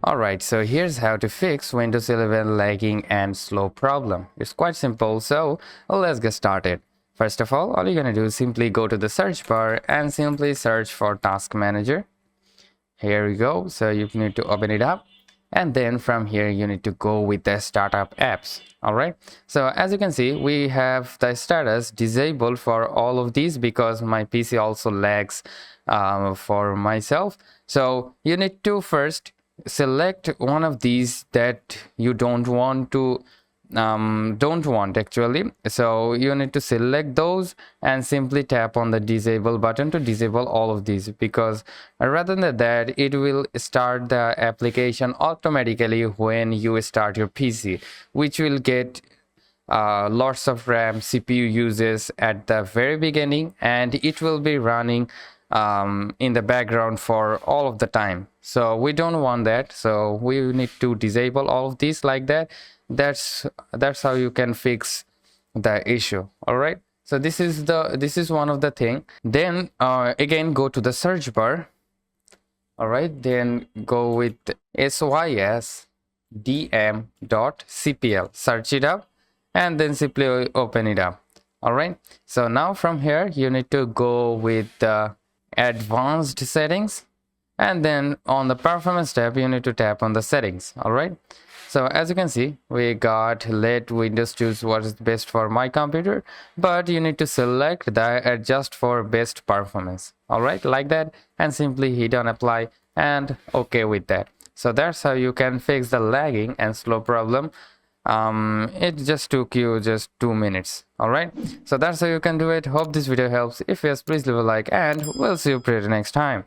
Alright, so here's how to fix Windows 11 lagging and slow problem. It's quite simple, so let's get started. First of all you're gonna do is simply go to the search bar and simply search for Task Manager. Here we go. So you need to open it up, and then from here you need to go with the startup apps. All right, so as you can see, we have the status disabled for all of these because my PC also lags for myself. So you need to first select one of these that you don't want actually. So you need to select those and simply tap on the disable button to disable all of these, because rather than that it will start the application automatically when you start your PC, which will get lots of RAM CPU uses at the very beginning, and it will be running in the background for all of the time. So we don't want that, so we need to disable all of these like that. That's how you can fix the issue. All right, so this is one of the thing. Then again go to the search bar. All right, then go with sysdm.cpl, search it up, and then simply open it up. All right, so now from here you need to go with the advanced settings, and then on the performance tab you need to tap on the settings. All right, so as you can see, we got let Windows choose what is best for my computer, but you need to select the adjust for best performance. All right, like that, and simply hit on apply and okay with that. So that's how you can fix the lagging and slow problem. It just took you just 2 minutes. All right, so that's how you can do it. Hope this video helps. If yes, please leave a like, and we'll see you pretty next time.